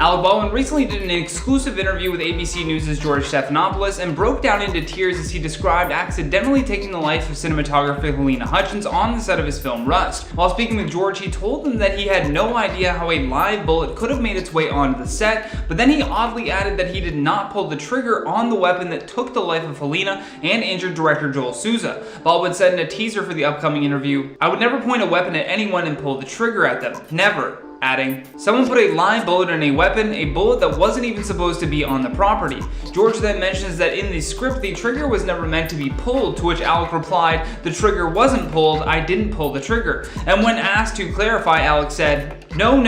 Alec Baldwin recently did an exclusive interview with ABC News' George Stephanopoulos and broke down into tears as he described accidentally taking the life of cinematographer Halyna Hutchins on the set of his film Rust. While speaking with George, he told him that he had no idea how a live bullet could have made its way onto the set, but then he oddly added that he did not pull the trigger on the weapon that took the life of Halyna and injured director Joel Souza. Baldwin said in a teaser for the upcoming interview, "I would never point a weapon at anyone and pull the trigger at them. Never." Adding, "Someone put a live bullet in a weapon, a bullet that wasn't even supposed to be on the property." George then mentions that in the script, the trigger was never meant to be pulled, to which Alec replied, "The trigger wasn't pulled, I didn't pull the trigger." And when asked to clarify, Alec said, "No,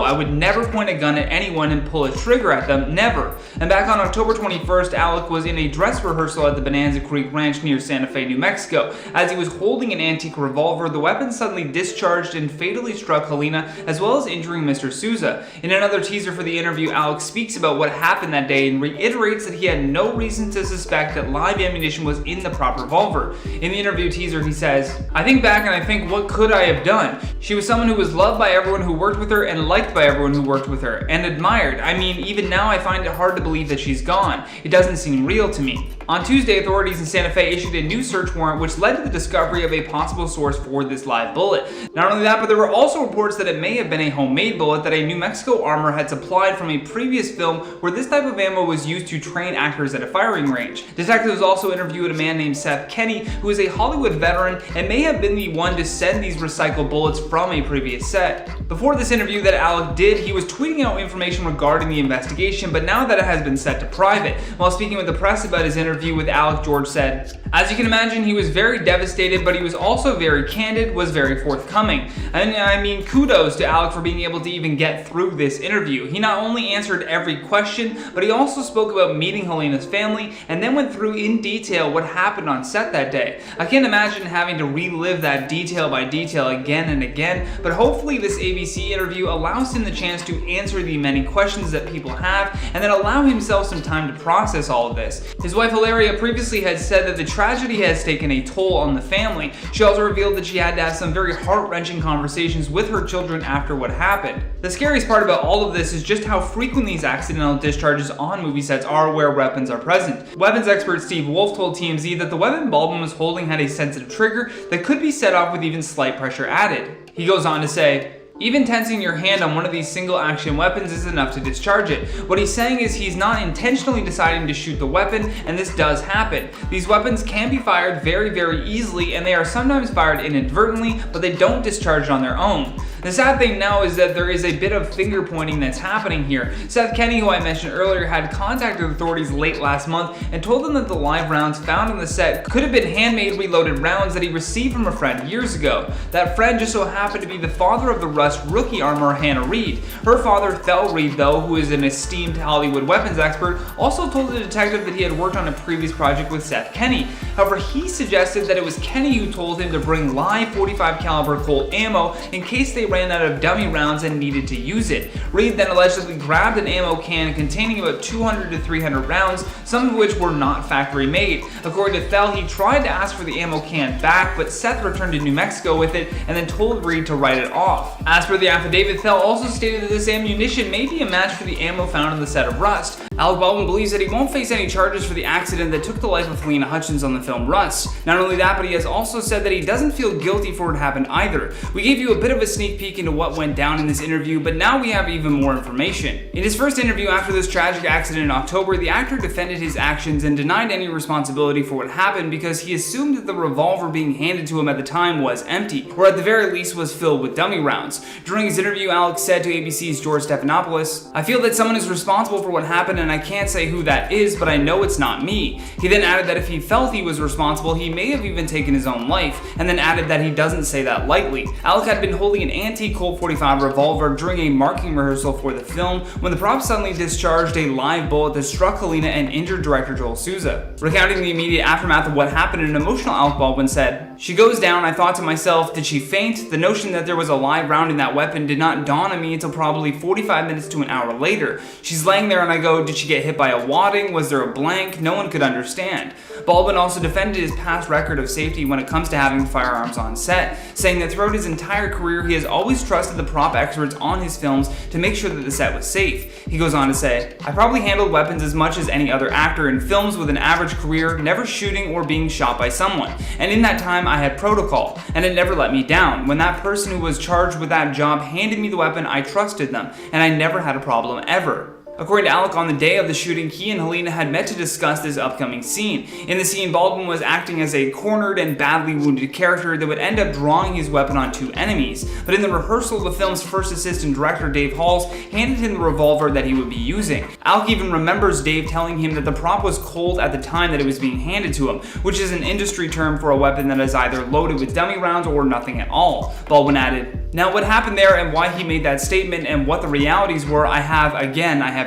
I would never point a gun at anyone and pull a trigger at them, never." And back on October 21st, Alec was in a dress rehearsal at the Bonanza Creek Ranch near Santa Fe, New Mexico. As he was holding an antique revolver, the weapon suddenly discharged and fatally struck Halyna, as well as injuring Mr. Souza. In another teaser for the interview, Alec speaks about what happened that day and reiterates that he had no reason to suspect that live ammunition was in the proper revolver. In the interview teaser, he says, "I think back and I think, what could I have done? She was someone who was loved by everyone who worked with her and liked by everyone who worked with her, and admired. I mean, even now I find it hard to believe that she's gone. It doesn't seem real to me." On Tuesday, authorities in Santa Fe issued a new search warrant which led to the discovery of a possible source for this live bullet. Not only that, but there were also reports that it may have been a homemade bullet that a New Mexico armor had supplied from a previous film where this type of ammo was used to train actors at a firing range. Detectives also interviewed a man named Seth Kenny, who is a Hollywood veteran and may have been the one to send these recycled bullets from a previous set. Before this interview that Alec did, he was tweeting out information regarding the investigation, but now that it has been set to private. While speaking with the press about his interview with Alec, George said, "As you can imagine, he was very devastated, but he was also very candid, was very forthcoming. And I mean, kudos to Alec for being able to even get through this interview. He not only answered every question, but he also spoke about meeting Halyna's family and then went through in detail what happened on set that day. I can't imagine having to relive that detail by detail again and again, but hopefully this ABC interview allows him the chance to answer the many questions that people have and then allow himself some time to process all of this." His wife Hilaria previously had said that the tragedy has taken a toll on the family. She also revealed that she had to have some very heart-wrenching conversations with her children after what happened. The scariest part about all of this is just how frequent these accidental discharges on movie sets are where weapons are present. Weapons expert Steve Wolf told TMZ that the weapon Baldwin was holding had a sensitive trigger that could be set off with even slight pressure added. He goes on to say, "Even tensing your hand on one of these single action weapons is enough to discharge it. What he's saying is he's not intentionally deciding to shoot the weapon, and this does happen. These weapons can be fired very easily, and they are sometimes fired inadvertently, but they don't discharge on their own." The sad thing now is that there is a bit of finger pointing that's happening here. Seth Kenny, who I mentioned earlier, had contacted authorities late last month and told them that the live rounds found on the set could have been handmade reloaded rounds that he received from a friend years ago. That friend just so happened to be the father of the Rust rookie armorer Hannah Reed. Her father, Thel Reed, though, who is an esteemed Hollywood weapons expert, also told the detective that he had worked on a previous project with Seth Kenny. However, he suggested that it was Kenny who told him to bring live .45 caliber Colt ammo in case they ran out of dummy rounds and needed to use it. Reed then allegedly grabbed an ammo can containing about 200 to 300 rounds, some of which were not factory made. According to Thel, he tried to ask for the ammo can back, but Seth returned to New Mexico with it and then told Reed to write it off. As per the affidavit, Thel also stated that this ammunition may be a match for the ammo found on the set of Rust. Alec Baldwin believes that he won't face any charges for the accident that took the life of Halyna Hutchins on the film Rust. Not only that, but he has also said that he doesn't feel guilty for what happened either. We gave you a bit of a sneak peek into what went down in this interview, but now we have even more information. In his first interview after this tragic accident in October, the actor defended his actions and denied any responsibility for what happened because he assumed that the revolver being handed to him at the time was empty, or at the very least was filled with dummy rounds. During his interview, Alec said to ABC's George Stephanopoulos, "I feel that someone is responsible for what happened and I can't say who that is, but I know it's not me." He then added that if he felt he was responsible, he may have even taken his own life, and then added that he doesn't say that lightly. Alec had been holding an antique Colt .45 revolver during a marking rehearsal for the film when the prop suddenly discharged a live bullet that struck Halyna and injured director Joel Souza. Recounting the immediate aftermath of what happened, an emotional Alec Baldwin said, "She goes down, I thought to myself, did she faint? The notion that there was a live round in that weapon did not dawn on me until probably 45 minutes to an hour later. She's laying there and I go, did she get hit by a wadding? Was there a blank? No one could understand." Baldwin also defended his past record of safety when it comes to having firearms on set, saying that throughout his entire career he has always always trusted the prop experts on his films to make sure that the set was safe. He goes on to say, "I probably handled weapons as much as any other actor in films with an average career, never shooting or being shot by someone. And in that time I had protocol, and it never let me down. When that person who was charged with that job handed me the weapon, I trusted them, and I never had a problem ever." According to Alec, on the day of the shooting, he and Helena had met to discuss this upcoming scene. In the scene, Baldwin was acting as a cornered and badly wounded character that would end up drawing his weapon on two enemies. But in the rehearsal, the film's first assistant director, Dave Halls, handed him the revolver that he would be using. Alec even remembers Dave telling him that the prop was cold at the time that it was being handed to him, which is an industry term for a weapon that is either loaded with dummy rounds or nothing at all. Baldwin added, "Now what happened there and why he made that statement and what the realities were, I have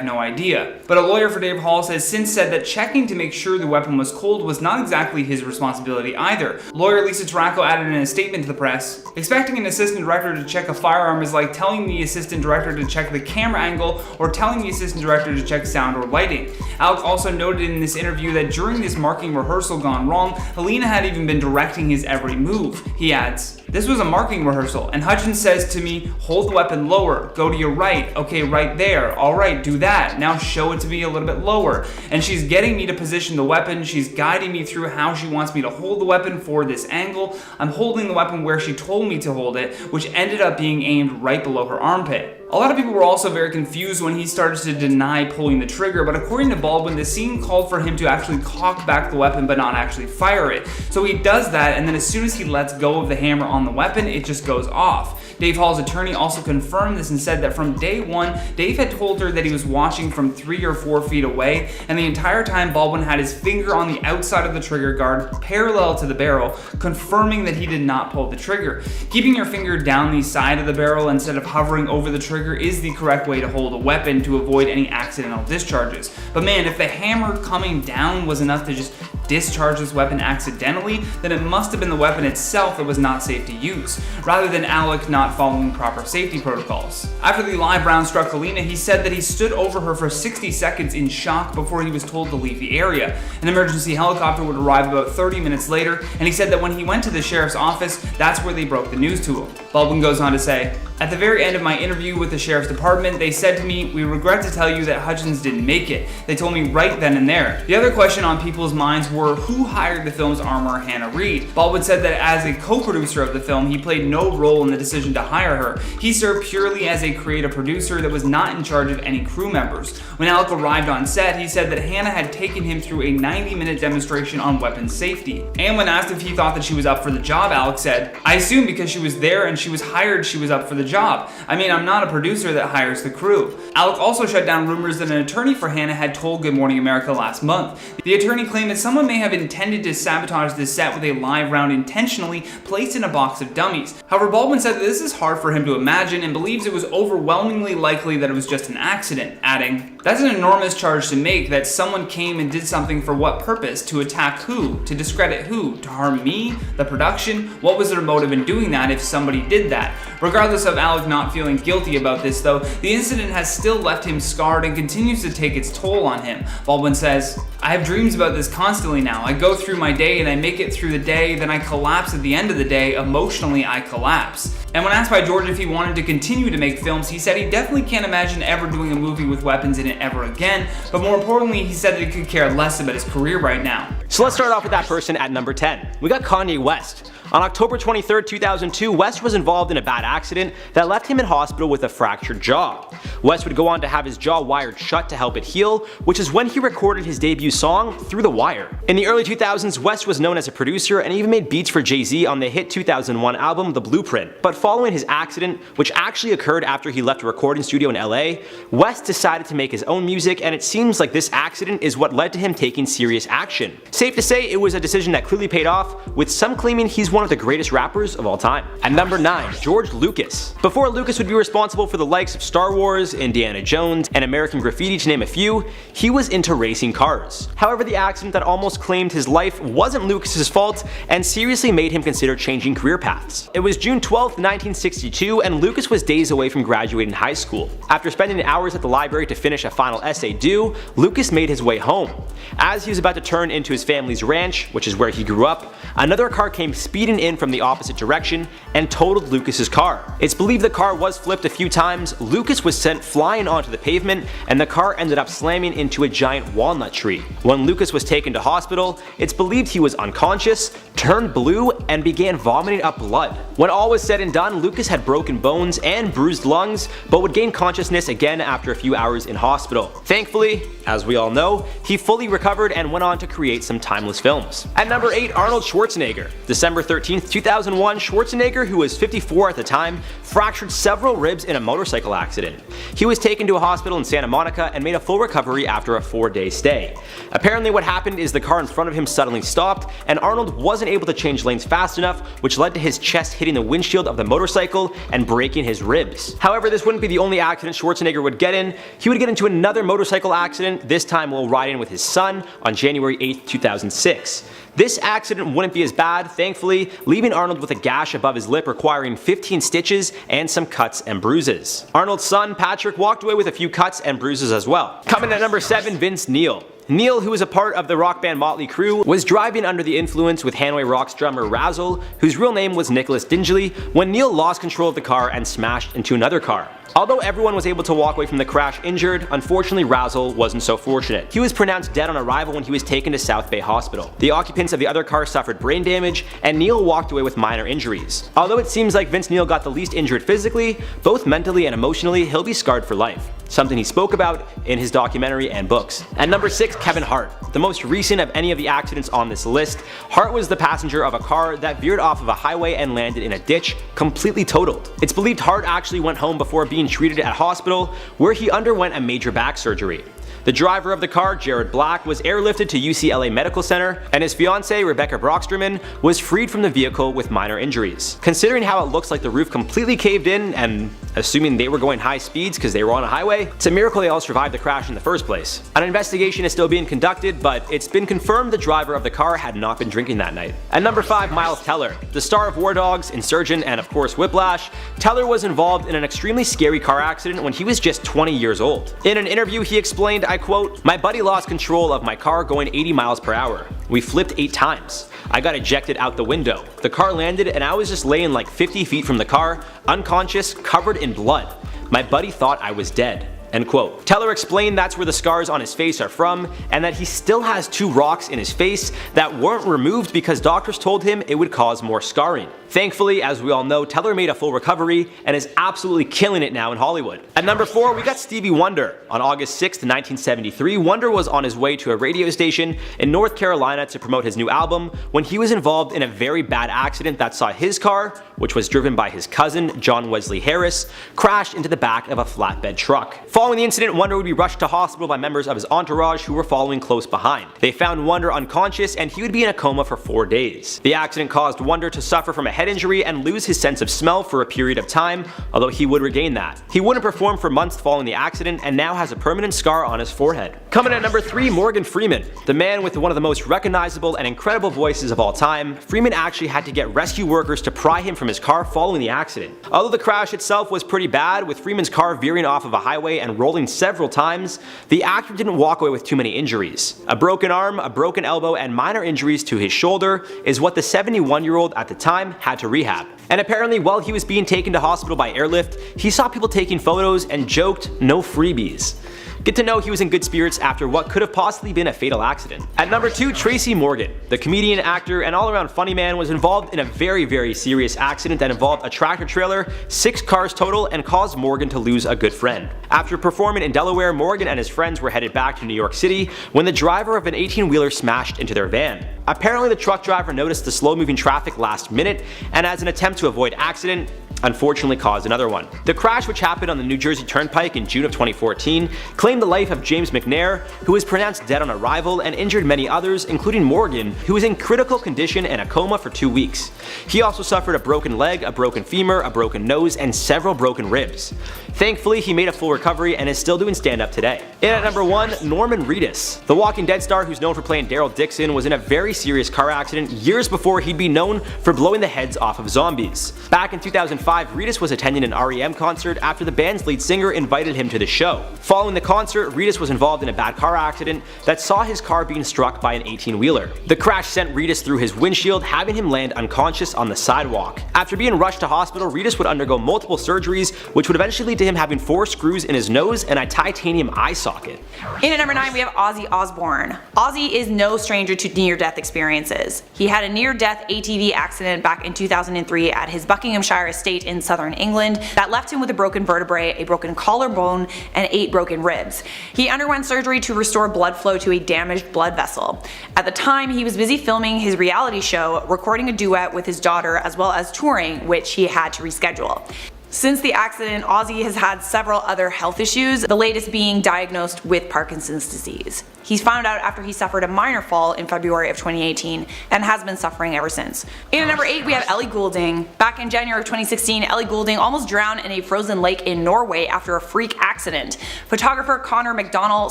no idea." But a lawyer for Dave Halls has since said that checking to make sure the weapon was cold was not exactly his responsibility either. Lawyer Lisa Tarraco added in a statement to the press, "Expecting an assistant director to check a firearm is like telling the assistant director to check the camera angle or telling the assistant director to check sound or lighting." Alec also noted in this interview that during this marking rehearsal gone wrong, Helena had even been directing his every move. He adds, "This was a marking rehearsal, and Hutchins says to me, hold the weapon lower, go to your right, okay, right there, alright, do that, now show it to me a little bit lower. And she's getting me to position the weapon, she's guiding me through how she wants me to hold the weapon for this angle. I'm holding the weapon where she told me to hold it, which ended up being aimed right below her armpit." A lot of people were also very confused when he started to deny pulling the trigger, but according to Baldwin, the scene called for him to actually cock back the weapon but not actually fire it. So he does that, and then as soon as he lets go of the hammer on the weapon, it just goes off. Dave Hall's attorney also confirmed this and said that from day one, Dave had told her that he was watching from 3 or 4 feet away, and the entire time Baldwin had his finger on the outside of the trigger guard parallel to the barrel, confirming that he did not pull the trigger. Keeping your finger down the side of the barrel instead of hovering over the trigger is the correct way to hold a weapon to avoid any accidental discharges. But man, if the hammer coming down was enough to just discharge this weapon accidentally, then it must have been the weapon itself that was not safe to use, rather than Alec not following proper safety protocols. After the live round struck Helena, he said that he stood over her for 60 seconds in shock before he was told to leave the area. An emergency helicopter would arrive about 30 minutes later, and he said that when he went to the sheriff's office, that's where they broke the news to him. Baldwin goes on to say, "At the very end of my interview with the sheriff's department, they said to me, 'We regret to tell you that Hutchins didn't make it.' They told me right then and there." The other question on people's minds were who hired the film's armorer, Hannah Reid. Baldwin said that as a co-producer of the film, he played no role in the decision to hire her. He served purely as a creative producer that was not in charge of any crew members. When Alec arrived on set, he said that Hannah had taken him through a 90-minute demonstration on weapons safety. And when asked if he thought that she was up for the job, Alec said, "I assume because she was there and she was hired, she was up for the job. I mean, I'm not a producer that hires the crew." Alec also shut down rumors that an attorney for Hannah had told Good Morning America last month. The attorney claimed that someone may have intended to sabotage the set with a live round intentionally placed in a box of dummies. However, Baldwin said that this is hard for him to imagine and believes it was overwhelmingly likely that it was just an accident, adding, "That's an enormous charge to make, that someone came and did something for what purpose? To attack who? To discredit who? To harm me? The production? What was their motive in doing that if somebody did that?" Regardless of Alec not feeling guilty about this though, the incident has still left him scarred and continues to take its toll on him. Baldwin says, "I have dreams about this constantly now. I go through my day and I make it through the day, then I collapse at the end of the day. Emotionally, I collapse." And when asked by George if he wanted to continue to make films, he said he definitely can't imagine ever doing a movie with weapons in it ever again, but more importantly, he said that he could care less about his career right now. So let's start off with that person at number 10. We got Kanye West. On October 23rd, 2002, West was involved in a bad accident that left him in hospital with a fractured jaw. West would go on to have his jaw wired shut to help it heal, which is when he recorded his debut song, Through the Wire. In the early 2000s, West was known as a producer and even made beats for Jay-Z on the hit 2001 album, The Blueprint. But following his accident, which actually occurred after he left a recording studio in LA, West decided to make his own music, and it seems like this accident is what led to him taking serious action. Safe to say, it was a decision that clearly paid off, with some claiming he's one of the greatest rappers of all time. At number 9, George Lucas. Before Lucas would be responsible for the likes of Star Wars, Indiana Jones, and American Graffiti to name a few, he was into racing cars. However, the accident that almost claimed his life wasn't Lucas's fault and seriously made him consider changing career paths. It was June 12, 1962, and Lucas was days away from graduating high school. After spending hours at the library to finish a final essay due, Lucas made his way home. As he was about to turn into his family's ranch, which is where he grew up, another car came speeding speeding in from the opposite direction and totaled Lucas's car. It's believed the car was flipped a few times, Lucas was sent flying onto the pavement, and the car ended up slamming into a giant walnut tree. When Lucas was taken to hospital, it's believed he was unconscious, turned blue, and began vomiting up blood. When all was said and done, Lucas had broken bones and bruised lungs, but would gain consciousness again after a few hours in hospital. Thankfully, as we all know, he fully recovered and went on to create some timeless films. At number 8, Arnold Schwarzenegger. December 13th, 2001, Schwarzenegger, who was 54 at the time, fractured several ribs in a motorcycle accident. He was taken to a hospital in Santa Monica and made a full recovery after a 4-day stay. Apparently what happened is the car in front of him suddenly stopped, and Arnold wasn't able to change lanes fast enough, which led to his chest hitting the windshield of the motorcycle and breaking his ribs. However, this wouldn't be the only accident Schwarzenegger would get in. He would get into another motorcycle accident, this time while riding with his son on January 8th, 2006. This accident wouldn't be as bad, thankfully, leaving Arnold with a gash above his lip requiring 15 stitches and some cuts and bruises. Arnold's son, Patrick, walked away with a few cuts and bruises as well. Coming at number 7, Vince Neil. Neil, who was a part of the rock band Motley Crue, was driving under the influence with Hanoi Rocks drummer Razzle, whose real name was Nicholas Dingley, when Neil lost control of the car and smashed into another car. Although everyone was able to walk away from the crash injured, unfortunately Razzle wasn't so fortunate. He was pronounced dead on arrival when he was taken to South Bay Hospital. The occupants of the other car suffered brain damage, and Neil walked away with minor injuries. Although it seems like Vince Neil got the least injured physically, both mentally and emotionally he'll be scarred for life, something he spoke about in his documentary and books. At number 6, Kevin Hart. The most recent of any of the accidents on this list, Hart was the passenger of a car that veered off of a highway and landed in a ditch, completely totaled. It's believed Hart actually went home before being treated at hospital, where he underwent a major back surgery. The driver of the car, Jared Black, was airlifted to UCLA Medical Center, and his fiancée, Rebecca Brocksterman, was freed from the vehicle with minor injuries. Considering how it looks like the roof completely caved in, and assuming they were going high speeds because they were on a highway, it's a miracle they all survived the crash in the first place. An investigation is still being conducted, but it's been confirmed the driver of the car had not been drinking that night. At number 5, Miles Teller. The star of War Dogs, Insurgent, and of course Whiplash, Teller was involved in an extremely scary car accident when he was just 20 years old. In an interview he explained, I quote, "My buddy lost control of my car going 80 miles per hour. We flipped 8 times. I got ejected out the window. The car landed and I was just laying like 50 feet from the car, unconscious, covered in blood. My buddy thought I was dead." End quote. Teller explained that's where the scars on his face are from, and that he still has 2 rocks in his face that weren't removed because doctors told him it would cause more scarring. Thankfully, as we all know, Teller made a full recovery and is absolutely killing it now in Hollywood. At number 4, we got Stevie Wonder. On August 6, 1973, Wonder was on his way to a radio station in North Carolina to promote his new album when he was involved in a very bad accident that saw his car, which was driven by his cousin, John Wesley Harris, crash into the back of a flatbed truck. Following the incident, Wonder would be rushed to hospital by members of his entourage who were following close behind. They found Wonder unconscious and he would be in a coma for 4 days. The accident caused Wonder to suffer from a head injury and lose his sense of smell for a period of time, although he would regain that. He wouldn't perform for months following the accident and now has a permanent scar on his forehead. Coming at number 3, Morgan Freeman. The man with one of the most recognizable and incredible voices of all time, Freeman actually had to get rescue workers to pry him from his car following the accident. Although the crash itself was pretty bad, with Freeman's car veering off of a highway and rolling several times, the actor didn't walk away with too many injuries. A broken arm, a broken elbow, and minor injuries to his shoulder is what the 71-year-old at the time had to rehab. And apparently while he was being taken to hospital by airlift, he saw people taking photos and joked, "No freebies." Get to know he was in good spirits after what could have possibly been a fatal accident. At number 2, Tracy Morgan. The comedian, actor, and all-around funny man was involved in a very serious accident that involved a tractor trailer, 6 cars total, and caused Morgan to lose a good friend. After performing in Delaware, Morgan and his friends were headed back to New York City when the driver of an 18-wheeler smashed into their van. Apparently the truck driver noticed the slow-moving traffic last minute, and as an attempt to avoid accident, unfortunately caused another one. The crash, which happened on the New Jersey Turnpike in June of 2014, claimed the life of James McNair, who was pronounced dead on arrival, and injured many others, including Morgan, who was in critical condition and a coma for 2 weeks. He also suffered a broken leg, a broken femur, a broken nose, and several broken ribs. Thankfully, he made a full recovery and is still doing stand-up today. And at number 1, Norman Reedus. The Walking Dead star, who's known for playing Daryl Dixon, was in a very serious car accident years before he'd be known for blowing the heads off of zombies. Back in 2005, 2005, Ritas was attending an REM concert after the band's lead singer invited him to the show. Following the concert, Ritas was involved in a bad car accident that saw his car being struck by an 18-wheeler. The crash sent Ritas through his windshield, having him land unconscious on the sidewalk. After being rushed to hospital, Ritas would undergo multiple surgeries, which would eventually lead to him having 4 screws in his nose and a titanium eye socket. In at number 9, we have Ozzy Osbourne. Ozzy is no stranger to near-death experiences. He had a near-death ATV accident back in 2003 at his Buckinghamshire estate in southern England that left him with a broken vertebrae, a broken collarbone, and 8 broken ribs. He underwent surgery to restore blood flow to a damaged blood vessel. At the time, he was busy filming his reality show, recording a duet with his daughter, as well as touring, which he had to reschedule. Since the accident, Ozzy has had several other health issues, the latest being diagnosed with Parkinson's disease. He's found out after he suffered a minor fall in February of 2018 and has been suffering ever since. In at number 8, we have Ellie Goulding. Back in January of 2016, Ellie Goulding almost drowned in a frozen lake in Norway after a freak accident. Photographer Connor McDonnell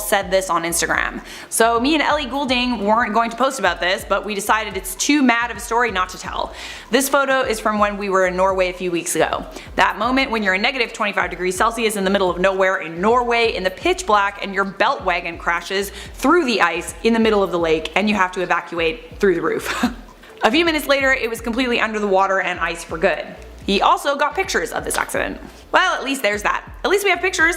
said this on Instagram. So me and Ellie Goulding weren't going to post about this, but we decided it's too mad of a story not to tell. This photo is from when we were in Norway a few weeks ago. That moment when you're in negative 25 degrees Celsius in the middle of nowhere in Norway in the pitch black and your belt wagon crashes through the ice in the middle of the lake and you have to evacuate through the roof. A few minutes later, it was completely under the water and ice for good. He also got pictures of this accident. Well, at least there's that. At least we have pictures.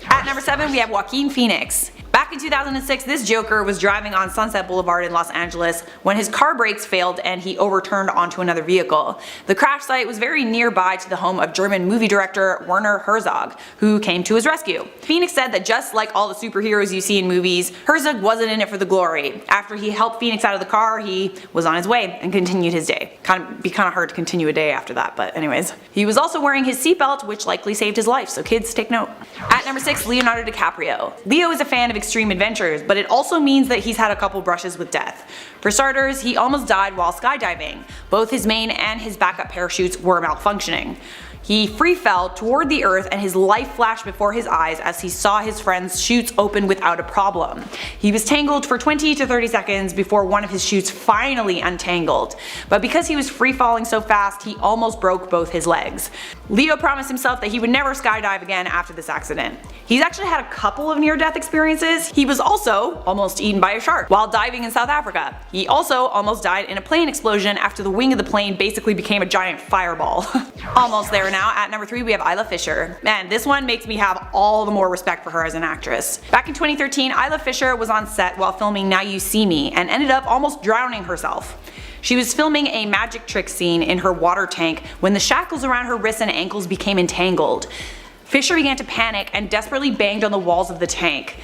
At number 7, we have Joaquin Phoenix. Back in 2006, this Joker was driving on Sunset Boulevard in Los Angeles when his car brakes failed and he overturned onto another vehicle. The crash site was very nearby to the home of German movie director Werner Herzog, who came to his rescue. Phoenix said that just like all the superheroes you see in movies, Herzog wasn't in it for the glory. After he helped Phoenix out of the car, he was on his way and continued his day. Be kind of hard to continue a day after that, but anyways. He was also wearing his seatbelt, which likely saved his life, so kids take note. At number 6, Leonardo DiCaprio. Leo is a fan of extreme adventures, but it also means that he's had a couple brushes with death. For starters, he almost died while skydiving. Both his main and his backup parachutes were malfunctioning. He free fell toward the earth and his life flashed before his eyes as he saw his friend's chutes open without a problem. He was tangled for 20 to 30 seconds before one of his chutes finally untangled. But because he was free falling so fast, he almost broke both his legs. Leo promised himself that he would never skydive again after this accident. He's actually had a couple of near-death experiences. He was also almost eaten by a shark while diving in South Africa. He also almost died in a plane explosion after the wing of the plane basically became a giant fireball. Almost there now. At number 3, we have Isla Fisher. Man, this one makes me have all the more respect for her as an actress. Back in 2013, Isla Fisher was on set while filming Now You See Me and ended up almost drowning herself. She was filming a magic trick scene in her water tank when the shackles around her wrists and ankles became entangled. Fisher began to panic and desperately banged on the walls of the tank.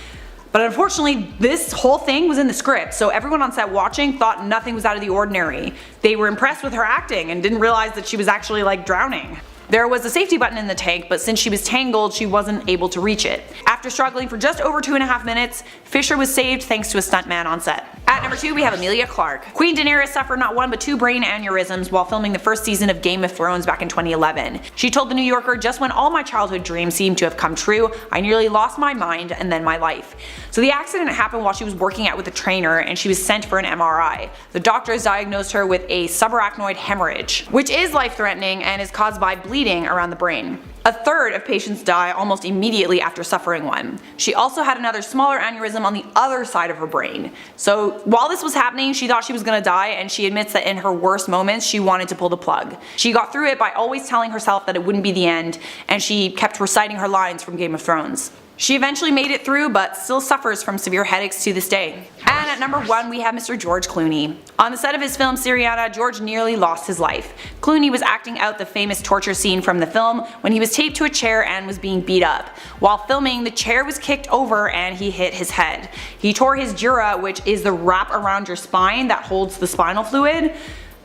But unfortunately, this whole thing was in the script, so everyone on set watching thought nothing was out of the ordinary. They were impressed with her acting and didn't realize that she was actually drowning. There was a safety button in the tank, but since she was tangled, she wasn't able to reach it. After struggling for just over 2.5 minutes, Fisher was saved thanks to a stuntman on set. At number 2, we have Emilia Clarke. Queen Daenerys suffered not one but 2 brain aneurysms while filming the first season of Game of Thrones back in 2011. She told The New Yorker, "Just when all my childhood dreams seemed to have come true, I nearly lost my mind and then my life." So the accident happened while she was working out with a trainer and she was sent for an MRI. The doctors diagnosed her with a subarachnoid hemorrhage, which is life-threatening and is caused by bleeding around the brain. A third of patients die almost immediately after suffering one. She also had another smaller aneurysm on the other side of her brain. So while this was happening, she thought she was gonna die, and she admits that in her worst moments she wanted to pull the plug. She got through it by always telling herself that it wouldn't be the end, and she kept reciting her lines from Game of Thrones. She eventually made it through, but still suffers from severe headaches to this day. And at number 1, we have Mr. George Clooney. On the set of his film Syriana, George nearly lost his life. Clooney was acting out the famous torture scene from the film when he was taped to a chair and was being beat up. While filming, the chair was kicked over and he hit his head. He tore his dura, which is the wrap around your spine that holds the spinal fluid.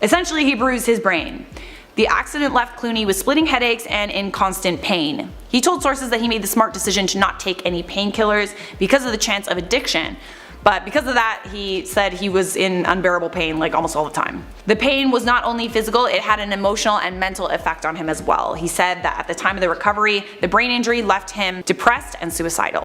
Essentially, he bruised his brain. The accident left Clooney with splitting headaches and in constant pain. He told sources that he made the smart decision to not take any painkillers because of the chance of addiction. But because of that, he said he was in unbearable pain almost all the time. The pain was not only physical, it had an emotional and mental effect on him as well. He said that at the time of the recovery, the brain injury left him depressed and suicidal.